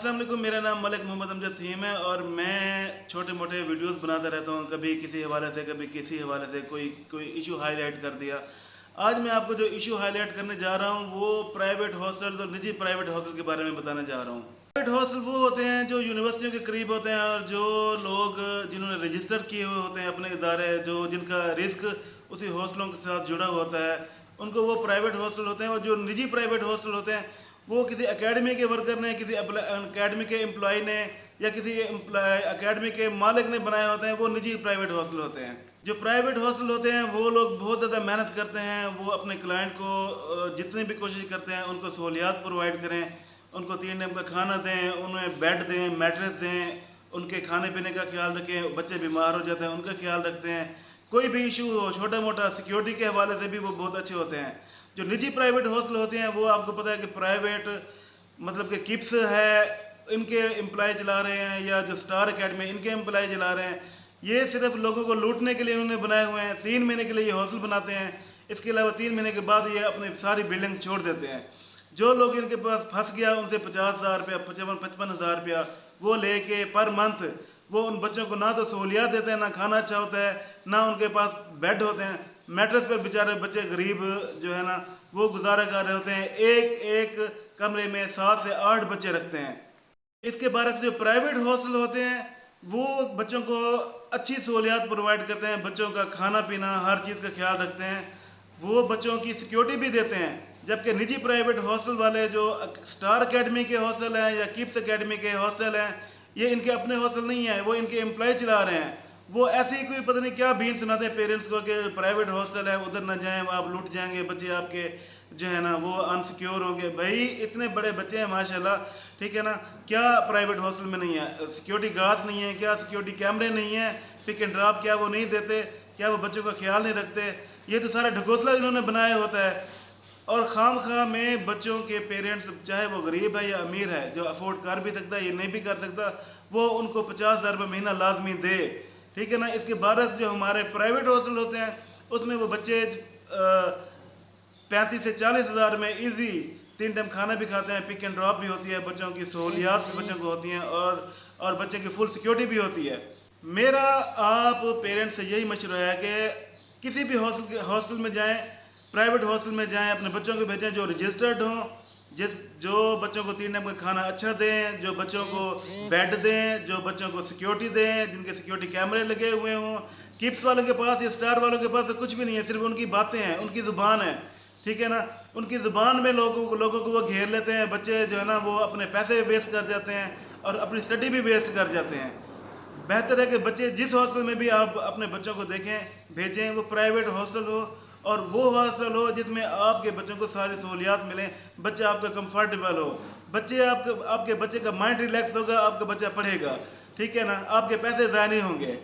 अस्सलाम वालेकुम। मेरा नाम मलिक मोहम्मद अमजद थीम है और मैं छोटे मोटे वीडियोस बनाता रहता हूँ, कभी किसी हवाले से कभी किसी हवाले से कोई कोई इशू हाईलाइट कर दिया। आज मैं आपको जो इशू हाईलाइट करने जा रहा हूँ वो प्राइवेट हॉस्टल और निजी प्राइवेट हॉस्टल के बारे में बताने जा रहा हूँ। प्राइवेट हॉस्टल वो होते हैं जो यूनिवर्सिटियों के करीब होते हैं और जो लोग जिन्होंने रजिस्टर किए हुए होते हैं अपने इदारे, जो जिनका रिस्क उसी हॉस्टलों के साथ जुड़ा हुआ होता है, उनको वो प्राइवेट हॉस्टल होते हैं। और जो निजी प्राइवेट हॉस्टल होते हैं वो किसी एकेडमी के वर्कर ने, किसी एकेडमी के एम्प्लॉय ने या किसी एकेडमी के मालिक ने बनाए होते हैं, वो निजी प्राइवेट हॉस्टल होते हैं। जो प्राइवेट हॉस्टल होते हैं वो लोग बहुत ज़्यादा मेहनत करते हैं, वो अपने क्लाइंट को जितनी भी कोशिश करते हैं उनको सहूलियात प्रोवाइड करें, उनको 3 टाइम का खाना दें, उन्हें बेड दें, मैट्रेस दें, उनके खाने पीने का ख्याल रखें। बच्चे बीमार हो जाते हैं उनका ख्याल रखते हैं। कोई भी इशू हो, छोटा मोटा सिक्योरिटी के हवाले से भी वो बहुत अच्छे होते हैं। जो निजी प्राइवेट हॉस्टल होते हैं वो आपको पता है कि प्राइवेट मतलब कि किप्स है, इनके एम्प्लॉय चला रहे हैं, या जो स्टार अकेडमी इनके एम्प्लॉय चला रहे हैं। ये सिर्फ लोगों को लूटने के लिए उन्होंने बनाए हुए हैं। 3 महीने के लिए ये हॉस्टल बनाते हैं, इसके अलावा 3 महीने के बाद ये अपनी सारी बिल्डिंग छोड़ देते हैं। जो लोग इनके पास फंस गया उनसे 50,000 रुपया, 55,000 रुपया वो लेके पर मंथ वो उन बच्चों को ना तो सहूलियात देते हैं, ना खाना अच्छा होता है, ना उनके पास बेड होते हैं। मैट्रेस पर बेचारे बच्चे गरीब जो है ना वो गुजारा कर रहे होते हैं। एक एक कमरे में 7 से 8 बच्चे रखते हैं। इसके बरक्स जो प्राइवेट हॉस्टल होते हैं वो बच्चों को अच्छी सहूलियात प्रोवाइड करते हैं, बच्चों का खाना पीना हर चीज़ का ख्याल रखते हैं, वो बच्चों की सिक्योरिटी भी देते हैं। जबकि निजी प्राइवेट हॉस्टल वाले जो स्टार अकेडमी के हॉस्टल हैं या किप्स अकेडमी के हॉस्टल हैं, ये इनके अपने हॉस्टल नहीं है, वो इनके एम्प्लॉय चला रहे हैं। वो ऐसे ही कोई पता नहीं क्या बीन सुनाते हैं पेरेंट्स को कि प्राइवेट हॉस्टल है उधर ना जाएं, आप लूट जाएंगे, बच्चे आपके जो है ना वो अनसिक्योर होंगे। भाई इतने बड़े बच्चे हैं माशाल्लाह, ठीक है ना, क्या प्राइवेट हॉस्टल में नहीं है सिक्योरिटी गार्ड नहीं है, क्या सिक्योरिटी कैमरे नहीं है, पिक एंड ड्रॉप क्या वो नहीं देते, क्या वो बच्चों का ख्याल नहीं रखते? ये तो सारा ढकोसला इन्होंने बनाया होता है। और खाम खा में बच्चों के पेरेंट्स, चाहे वो गरीब है या अमीर है, जो अफोर्ड कर भी सकता है ये नहीं भी कर सकता, वो उनको 50,000 रुपये महीना लाजमी दे, ठीक है ना। इसके बरक्स जो हमारे प्राइवेट हॉस्टल होते हैं उसमें वो बच्चे 35 से 40 हज़ार में इजी 3 टाइम खाना भी खाते हैं, पिक एंड ड्रॉप भी होती है, बच्चों की सहूलियात भी बच्चों को होती हैं और बच्चे की फुल सिक्योरिटी भी होती है। मेरा आप पेरेंट्स से यही मशवरा है कि किसी भी हॉस्टल में जाएं, प्राइवेट हॉस्टल में जाएं, अपने बच्चों को भेजें जो रजिस्टर्ड हों, जो बच्चों को 3 टाइम का खाना अच्छा दें, जो बच्चों को बेड दें, जो बच्चों को सिक्योरिटी दें, जिनके सिक्योरिटी कैमरे लगे हुए हों। किप्स वालों के पास या स्टार वालों के पास तो कुछ भी नहीं है, सिर्फ उनकी बातें हैं, उनकी ज़ुबान है, ठीक है ना। उनकी ज़ुबान में लोगों को वो घेर लेते हैं। बच्चे जो है ना वो अपने पैसे वेस्ट कर जाते हैं और अपनी स्टडी भी वेस्ट कर जाते हैं। बेहतर है कि बच्चे जिस हॉस्टल में भी आप अपने बच्चों को देखें भेजें, वो प्राइवेट हॉस्टल हो और वो हॉस्टल हो जिसमें आपके बच्चों को सारी सहूलियात मिलें, बच्चा आपका कंफर्टेबल हो, आपके बच्चे का माइंड रिलैक्स होगा, आपका बच्चा पढ़ेगा, ठीक है ना, आपके पैसे ज़ाया नहीं होंगे।